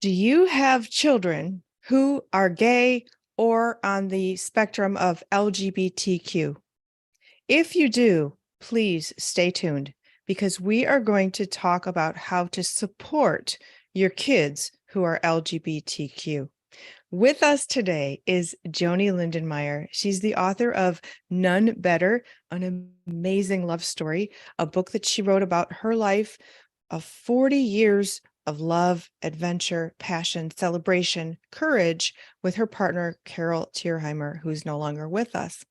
Do you have children who are gay or on the spectrum of LGBTQ? If you do, please stay tuned because we are going to talk about how to support your kids who are LGBTQ. With us today is Joanie Lindenmeyer. She's the author of None Better, an amazing love story, a book that she wrote about her life of 40 years of love, adventure, passion, celebration, courage with her partner, Carol Tierheimer, who's no longer with us.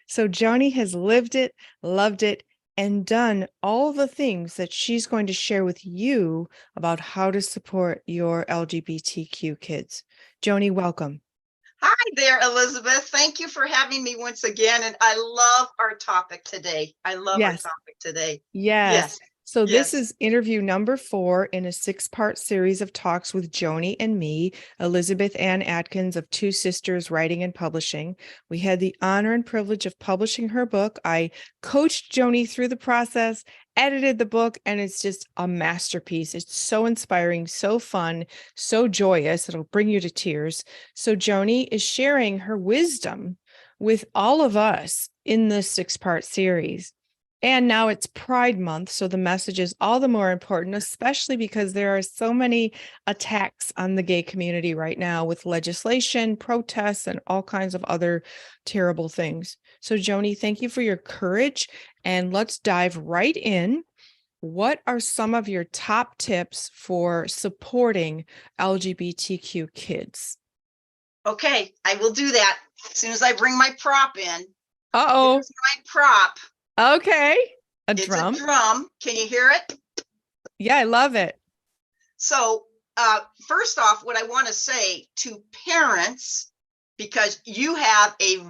So Joanie has lived it, loved it, and done all the things that she's going to share with you about how to support your LGBTQ kids. Joanie, welcome. Hi there, Elizabeth. Thank you for having me once again. And I love our topic today. Yes. Yes. Yes. So this Yes. is interview number 4 in a 6-part series of talks with Joanie and me, Elizabeth Ann Atkins of Two Sisters Writing and Publishing. We had the honor and privilege of publishing her book. I coached Joanie through the process, edited the book, and it's just a masterpiece. It's so inspiring, so fun, so joyous. It'll bring you to tears. So Joanie is sharing her wisdom with all of us in this 6-part series. And now it's Pride Month, so the message is all the more important, especially because there are so many attacks on the gay community right now with legislation, protests, and all kinds of other terrible things. So, Joanie, thank you for your courage, and let's dive right in. What are some of your top tips for supporting LGBTQ kids? Okay, I will do that as soon as I bring my prop in. Uh-oh. Here's my prop. Okay. It's a drum. Can you hear it? Yeah, I love it. So first off, what I want to say to parents, because you have a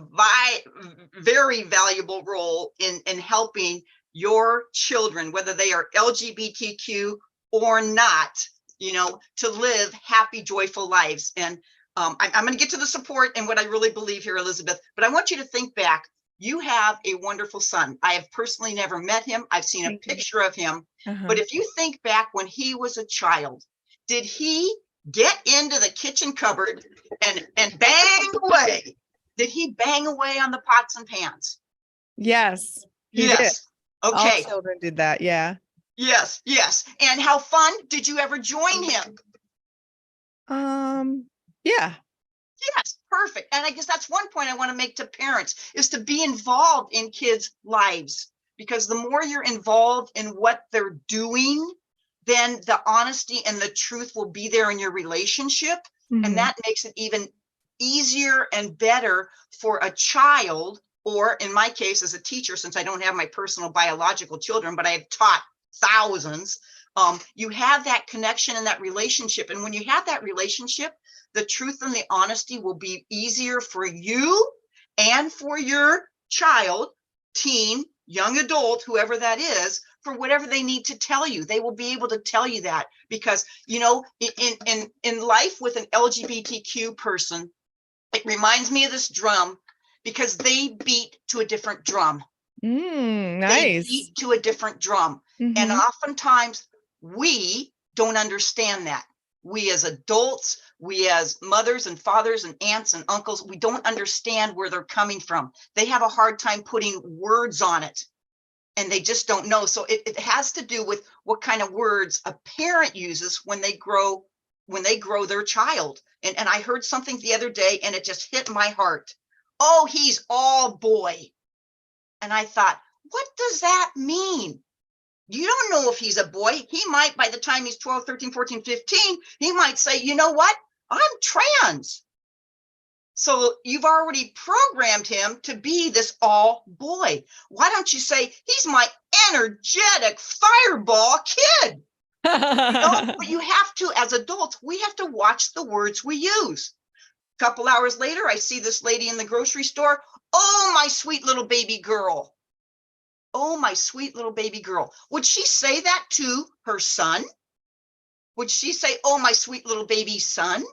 very valuable role in helping your children, whether they are LGBTQ or not, to live happy, joyful lives. And I'm going to get to the support and what I really believe here, Elizabeth, but I want you to think back. You have a wonderful son. I have personally never met him. I've seen a picture of him. But if you think back when he was a child, did he get into the kitchen cupboard and bang away? Did he bang away on the pots and pans? Yes, he did. Okay. All children did that. Yeah. Yes. And how fun? Did you ever join him? Yeah. Yes, perfect. And I guess that's one point I want to make to parents is to be involved in kids' lives, because the more you're involved in what they're doing, then the honesty and the truth will be there in your relationship. And that makes it even easier and better for a child, or in my case as a teacher, since I don't have my personal biological children, but I have taught thousands. You have that connection and that relationship. And when you have that relationship, the truth and the honesty will be easier for you and for your child, teen, young adult, whoever that is, for whatever they need to tell you. They will be able to tell you that because, in life with an LGBTQ person, it reminds me of this drum because they beat to a different drum. Nice. They beat to a different drum. And oftentimes we don't understand that. We as adults, we as mothers and fathers and aunts and uncles, we don't understand where they're coming from. They have a hard time putting words on it and they just don't know. So it has to do with what kind of words a parent uses when they grow their child. And I heard something the other day and it just hit my heart. Oh, he's all boy. And I thought, what does that mean? You don't know if he's a boy. He might, by the time he's 12, 13, 14, 15, he might say, you know what? I'm trans. So you've already programmed him to be this all boy. Why don't you say, he's my energetic fireball kid? But you have to, as adults, we have to watch the words we use. A couple hours later, I see this lady in the grocery store. Oh, my sweet little baby girl. Oh, my sweet little baby girl. Would she say that to her son? Would she say, oh, my sweet little baby son?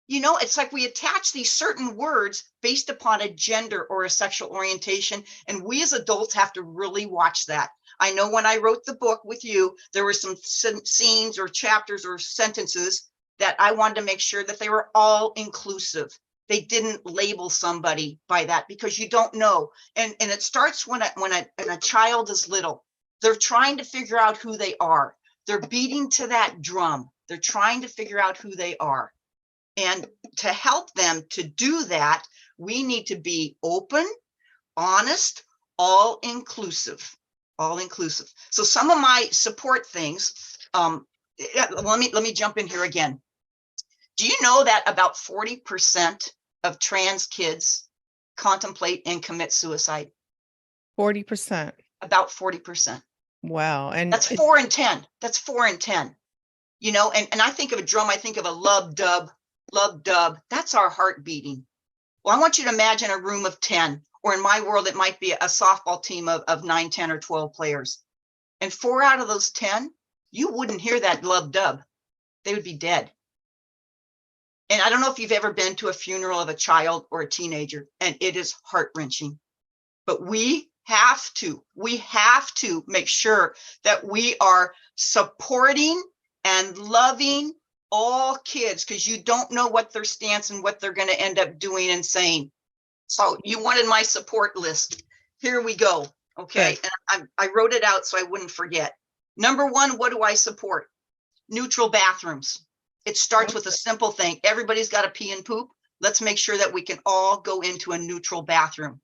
It's like we attach these certain words based upon a gender or a sexual orientation. And we as adults have to really watch that. I know when I wrote the book with you, there were some scenes or chapters or sentences that I wanted to make sure that they were all inclusive. They didn't label somebody by that, because you don't know. And it starts when a child is little. They're trying to figure out who they are. They're beating to that drum. They're trying to figure out who they are. And to help them to do that, we need to be open, honest, all inclusive, all inclusive. So some of my support things, let me jump in here again. Do you know that about 40% of trans kids contemplate and commit suicide? 40%. About 40%. Wow. And that's 4 in 10. That's 4 in 10. You know, and I think of a drum, I think of a love dub. That's our heart beating. Well, I want you to imagine a room of 10, or in my world, it might be a softball team of 9, 10, or 12 players. And 4 out of those 10, you wouldn't hear that love dub. They would be dead. And I don't know if you've ever been to a funeral of a child or a teenager, and it is heart-wrenching. But we have to make sure that we are supporting and loving all kids, because you don't know what their stance and what they're going to end up doing and saying. So you wanted my support list. Here we go. Okay. And I wrote it out so I wouldn't forget. Number 1, what do I support? Neutral bathrooms. It starts with a simple thing. Everybody's got to pee and poop. Let's make sure that we can all go into a neutral bathroom.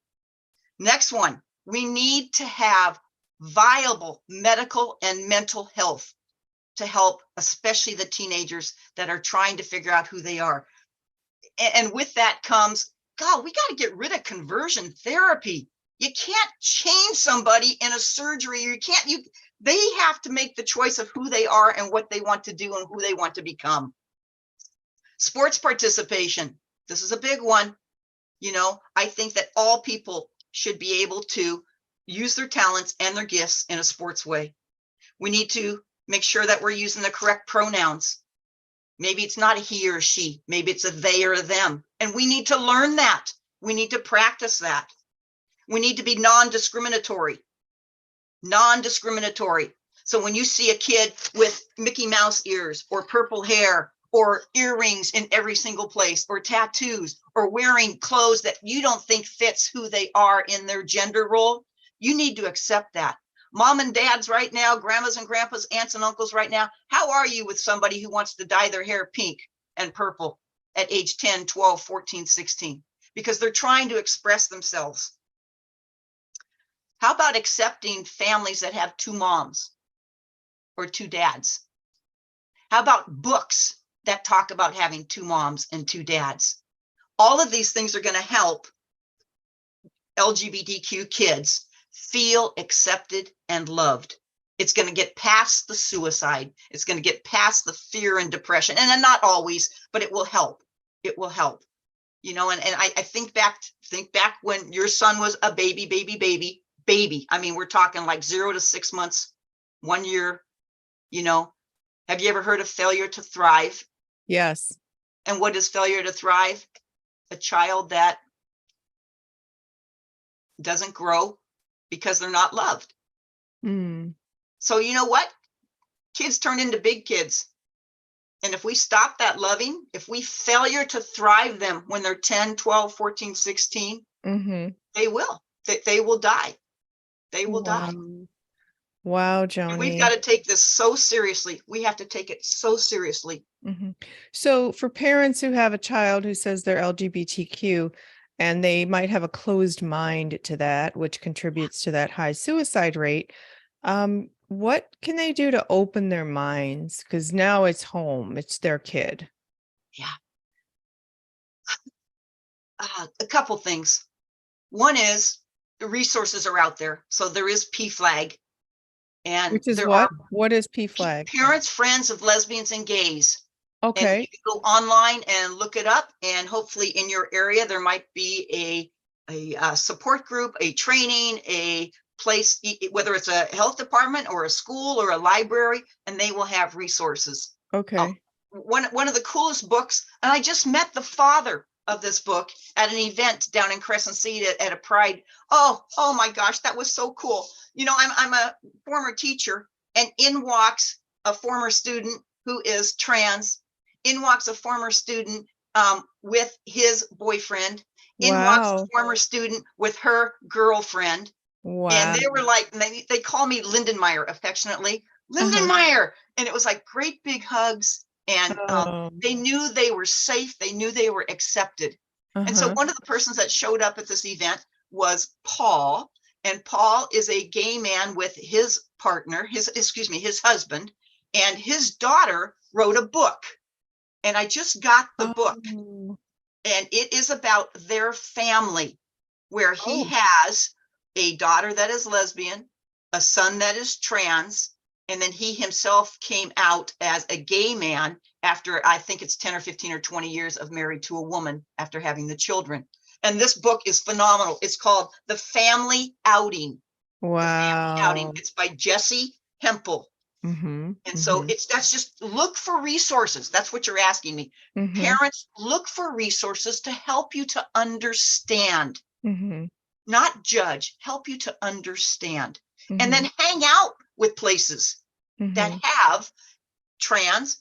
Next one, we need to have viable medical and mental health to help, especially the teenagers that are trying to figure out who they are. And with that comes, God, we got to get rid of conversion therapy. You can't change somebody in a surgery. They have to make the choice of who they are and what they want to do and who they want to become. Sports participation. This is a big one. You know, I think that all people should be able to use their talents and their gifts in a sports way. We need to make sure that we're using the correct pronouns. Maybe it's not a he or a she. Maybe it's a they or a them. And we need to learn that. We need to practice that. We need to be non-discriminatory. Non-discriminatory. So when you see a kid with Mickey Mouse ears or purple hair or earrings in every single place or tattoos or wearing clothes that you don't think fits who they are in their gender role, you need to accept that. Mom and dads right now, grandmas and grandpas, aunts and uncles right now, how are you with somebody who wants to dye their hair pink and purple at age 10, 12, 14, 16? Because they're trying to express themselves. How about accepting families that have 2 moms or 2 dads? How about books that talk about having 2 moms and 2 dads? All of these things are going to help LGBTQ kids feel accepted and loved. It's going to get past the suicide. It's going to get past the fear and depression. And then not always, but it will help. It will help. You know, and I think back when your son was a baby. I mean, we're talking like 0 to 6 months, 1 year, you know. Have you ever heard of failure to thrive? Yes. And what is failure to thrive? A child that doesn't grow because they're not loved. So you know what? Kids turn into big kids. And if we stop that loving, if we failure to thrive them when they're 10, 12, 14, 16, they will. They will die. They will die. Wow, Joanie. And we've got to take this so seriously. We have to take it so seriously. So for parents who have a child who says they're LGBTQ and they might have a closed mind to that, which contributes to that high suicide rate, what can they do to open their minds? Because now it's home, it's their kid. Yeah. A couple things. One is the resources are out there. So there is PFLAG. And which is there what? are What is PFLAG? Parents, Friends of Lesbians and Gays. Okay. And you can go online and look it up. And hopefully in your area, there might be a support group, a training, a place, whether it's a health department or a school or a library, and they will have resources. Okay. One of the coolest books, and I just met the father of this book at an event down in Crescent City at a Pride. Oh my gosh, that was so cool. You know, I'm a former teacher, and in walks a former student who is trans, in walks a former student with his boyfriend. In walks a Wow. former student with her girlfriend. And Wow. they were like, they call me Lindenmeyer affectionately, Lindenmeyer. And it was like great big hugs. And they knew they were safe. They knew they were accepted. And so one of the persons that showed up at this event was Paul. And Paul is a gay man with his partner, his husband, and his daughter wrote a book. And I just got the book, and it is about their family, where he has a daughter that is lesbian, a son that is trans, and then he himself came out as a gay man after, I think it's 10 or 15 or 20 years of married to a woman after having the children. And this book is phenomenal. It's called The Family Outing. Wow. The Family Outing. It's by Jesse Hempel. And so that's just, look for resources. That's what you're asking me. Parents, look for resources to help you to understand, not judge, help you to understand. And then hang out with places that have trans,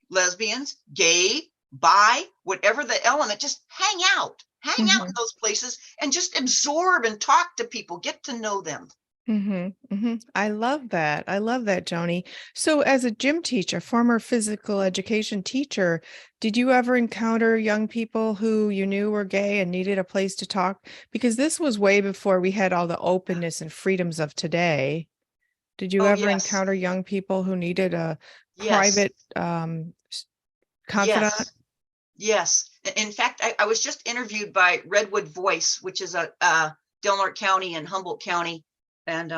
lesbians, gay, bi, whatever the element, just hang out in those places and just absorb and talk to people, get to know them. I love that. I love that, Joanie. So as a gym teacher, former physical education teacher, did you ever encounter young people who you knew were gay and needed a place to talk? Because this was way before we had all the openness and freedoms of today. Did you ever encounter young people who needed a private confidant? Yes. In fact, I was just interviewed by Redwood Voice, which is a Del Norte County and Humboldt County. And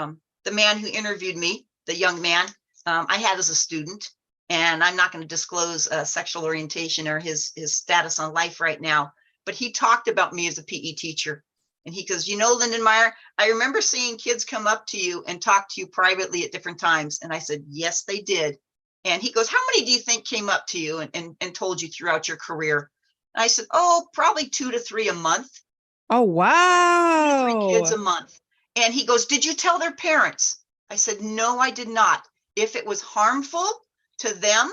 the man who interviewed me, the young man, I had as a student, and I'm not going to disclose sexual orientation or his status on life right now, but he talked about me as a PE teacher. And he goes, you know, Lindenmeyer, I remember seeing kids come up to you and talk to you privately at different times. And I said, yes, they did. And he goes, how many do you think came up to you and told you throughout your career? And I said, oh, probably 2 to 3 a month. Oh, wow. 2 to 3 kids a month. And he goes, did you tell their parents? I said, no, I did not. If it was harmful to them,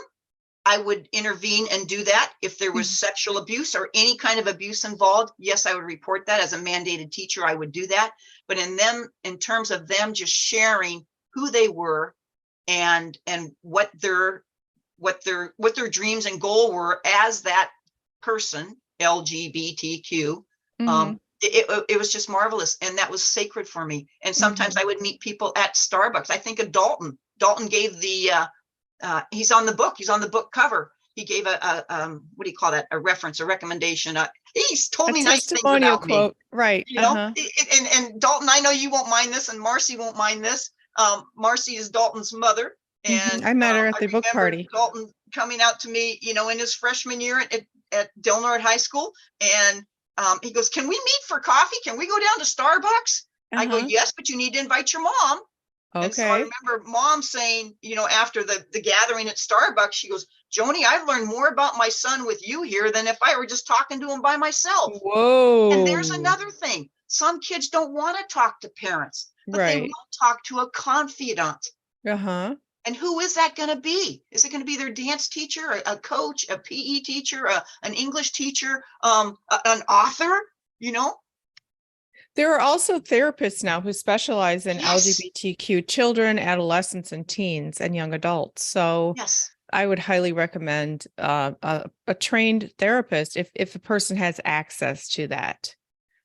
I would intervene and do that. If there was sexual abuse or any kind of abuse involved, yes, I would report that. As a mandated teacher, I would do that. But in terms of them just sharing who they were and what their dreams and goal were as that person, LGBTQ, it was just marvelous. And that was sacred for me. And sometimes I would meet people at Starbucks. I think of Dalton. Dalton gave the, he's on the book cover. He gave a what do you call that? A reference, a recommendation. He's told me nice things about quote. Me. Right. You know, and Dalton, I know you won't mind this, and Marcy won't mind this. Marcy is Dalton's mother. And I met her at the book party. Dalton coming out to me, you know, in his freshman year at Del Norte High School. And he goes, can we meet for coffee? Can we go down to Starbucks? I go, yes, but you need to invite your mom. Okay. And so I remember mom saying, you know, after the gathering at Starbucks, she goes, Joanie, I've learned more about my son with you here than if I were just talking to him by myself. Whoa. And there's another thing. Some kids don't want to talk to parents, but they will talk to a confidant. And who is that going to be? Is it going to be their dance teacher, a coach, a PE teacher, an English teacher, an author, you know? There are also therapists now who specialize in LGBTQ children, adolescents, and teens and young adults. So I would highly recommend a trained therapist if a person has access to that.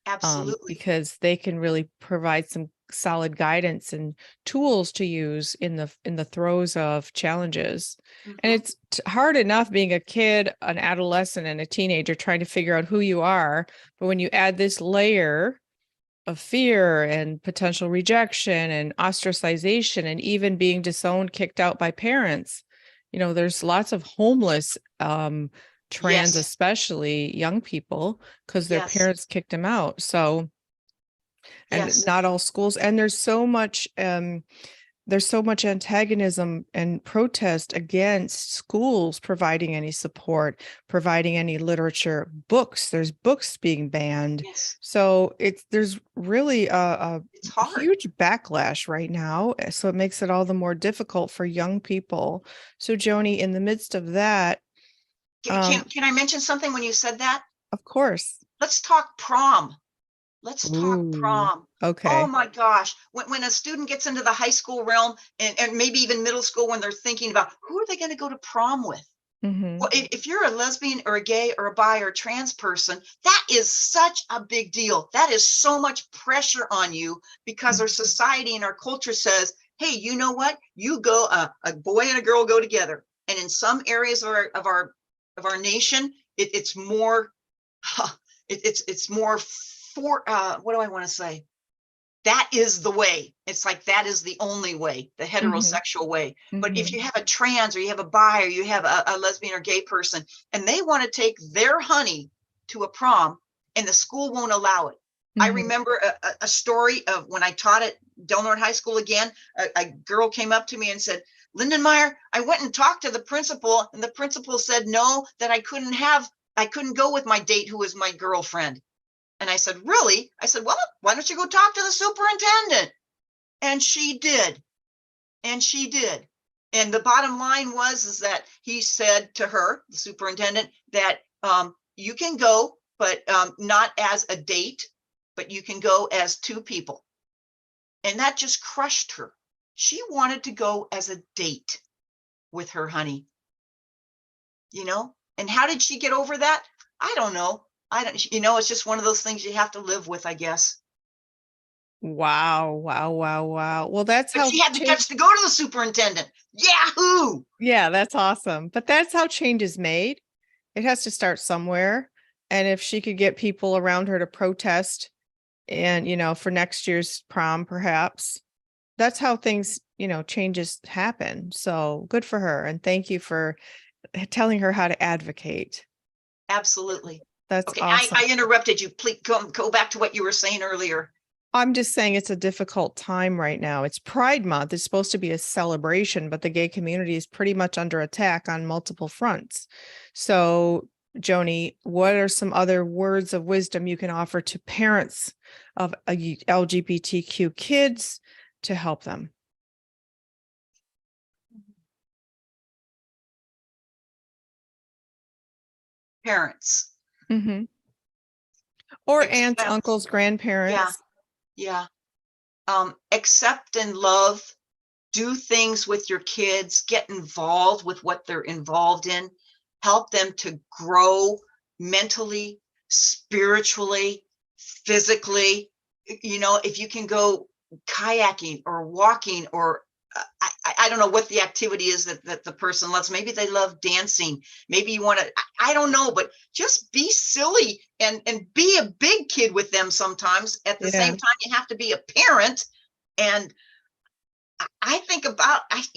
Absolutely. Because they can really provide some solid guidance and tools to use in the throes of challenges. And it's hard enough being a kid, an adolescent, and a teenager trying to figure out who you are. But when you add this layer of fear and potential rejection and ostracization and even being disowned, kicked out by parents, you know, there's lots of homeless trans, especially young people, because their parents kicked them out. So, and not all schools, and there's so much antagonism and protest against schools providing any support, providing any literature, books. There's books being banned. So there's really a huge backlash right now. So it makes it all the more difficult for young people. So Joanie, in the midst of that, Can I mention something when you said that? Of course. Let's talk prom. Let's talk Ooh, prom. Oh okay. my gosh. When a student gets into the high school realm and maybe even middle school, when they're thinking about who are they going to go to prom with? Well, if you're a lesbian or a gay or a bi or trans person, that is such a big deal. That is so much pressure on you because our society and our culture says, hey, you know what? You go, a boy and a girl go together. And in some areas of our nation, it's more, it's more for, what do I want to say? That is the way. It's like that is the only way, the heterosexual way. But if you have a trans or you have a bi or you have a lesbian or gay person and they want to take their honey to a prom and the school won't allow it. I remember a story of when I taught at Del Norte High School again, a girl came up to me and said, Lindenmeyer, I went and talked to the principal and the principal said no, that I couldn't go with my date who was my girlfriend. And I said, really? I said, well, why don't you go talk to the superintendent? And she did. And she did. And the bottom line is that he said to her, the superintendent, that you can go, but not as a date, but you can go as two people. And that just crushed her. She wanted to go as a date with her honey. You know? And how did she get over that? I don't know. It's just one of those things you have to live with, I guess. Wow, wow, wow, wow. Well, that's But how she had the guts to go to the superintendent. Yahoo! Yeah, that's awesome. But that's how change is made. It has to start somewhere. And if she could get people around her to protest and, for next year's prom, perhaps, that's how things, changes happen. So good for her. And thank you for telling her how to advocate. Absolutely. That's Okay, awesome. I interrupted you. Please go back to what you were saying earlier. I'm just saying it's a difficult time right now. It's Pride Month. It's supposed to be a celebration, but the gay community is pretty much under attack on multiple fronts. So, Joanie, what are some other words of wisdom you can offer to parents of LGBTQ kids to help them? Parents. Or aunts, uncles, grandparents. Yeah. Accept and love, do things with your kids, get involved with what they're involved in, help them to grow mentally, spiritually, physically. If you can go kayaking or walking or I don't know what the activity is that the person loves. Maybe they love dancing. Maybe you want to, I don't know, but just be silly and be a big kid with them sometimes. At the same time, you have to be a parent. And I think you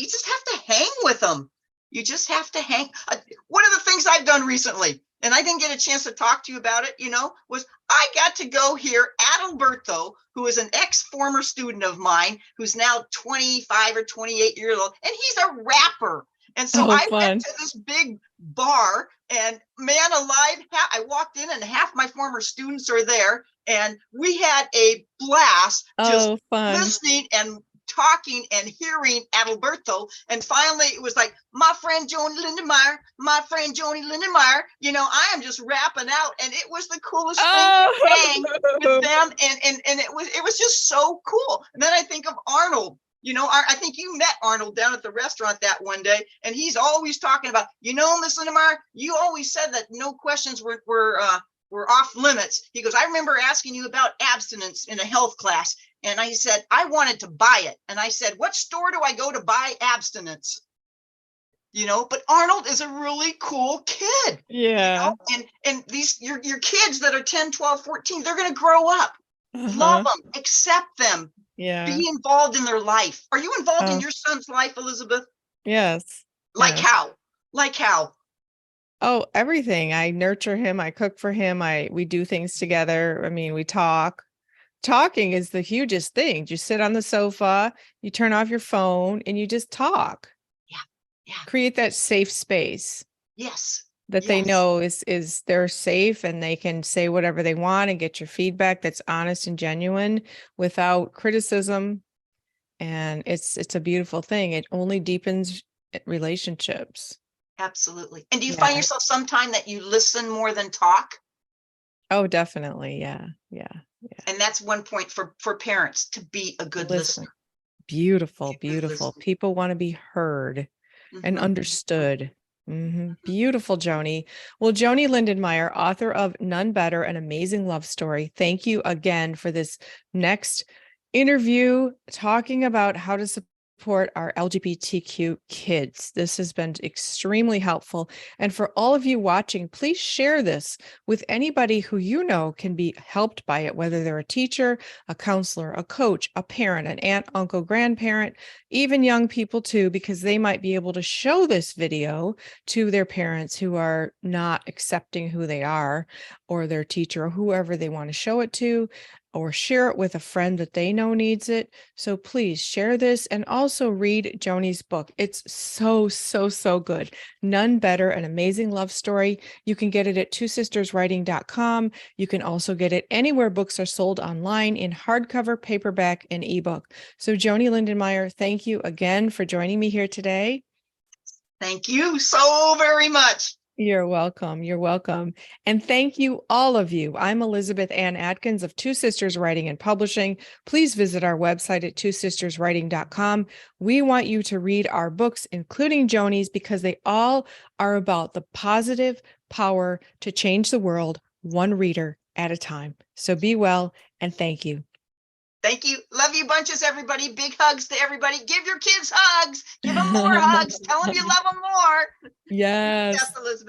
just have to hang with them. You just have to hang. One of the things I've done recently, and I didn't get a chance to talk to you about it, was I got to go hear Adalberto, who is an ex-former student of mine, who's now 25 or 28 years old, and he's a rapper. And so I went to this big bar, and man alive, I walked in and half my former students are there, and we had a blast just listening and talking and hearing Adalberto. And finally it was like, my friend Joanie Lindenmeyer, I am just rapping out, and it was the coolest thing to hang with them. And it was just so cool. And then I think of Arnold. I think you met Arnold down at the restaurant that one day, and he's always talking about, Miss Lindenmeyer, you always said that no questions were off limits. He goes, I remember asking you about abstinence in a health class. And I said, I wanted to buy it. And I said, what store do I go to buy abstinence? But Arnold is a really cool kid. Yeah. And these, your kids that are 10, 12, 14, they're going to grow up. Love them, accept them. Yeah. Be involved in their life. Are you involved in your son's life, Elizabeth? Yes. Like how? Oh, everything. I nurture him. I cook for him. We do things together. I mean, we talk. Talking is the hugest thing. You sit on the sofa, you turn off your phone, and you just talk. Yeah. Create that safe space. Yes. That they know is they're safe and they can say whatever they want and get your feedback that's honest and genuine without criticism. And it's a beautiful thing. It only deepens relationships. Absolutely. And do you find Yeah. yourself sometime that you listen more than talk? Oh, definitely. Yeah. Yeah. Yeah. And that's one point for parents, to be a good Listening. listener. Beautiful, Be a good beautiful. listener. People want to be heard and Mhm. understood. Beautiful, Joanie. Well, Joanie Lindenmeyer, author of None Better, An Amazing Love Story. Thank you again for this next interview talking about how to support our LGBTQ kids. This has been extremely helpful. And for all of you watching, please share this with anybody who you know can be helped by it, whether they're a teacher, a counselor, a coach, a parent, an aunt, uncle, grandparent, even young people too, because they might be able to show this video to their parents who are not accepting who they are, or their teacher, or whoever they want to show it to, or share it with a friend that they know needs it. So please share this, and also read Joanie's book. It's so, so, so good. None Better, An Amazing Love Story. You can get it at twosisterswriting.com. You can also get it anywhere books are sold online, in hardcover, paperback, and ebook. So Joanie Lindenmeyer, thank you again for joining me here today. Thank you so very much. You're welcome. You're welcome. And thank you, all of you. I'm Elizabeth Ann Atkins of Two Sisters Writing and Publishing. Please visit our website at twosisterswriting.com. We want you to read our books, including Joanie's, because they all are about the positive power to change the world, one reader at a time. So be well, and thank you. Thank you. Love you bunches, everybody. Big hugs to everybody. Give your kids hugs. Give them more hugs. Tell them you love them more. Yes. Yes, Elizabeth.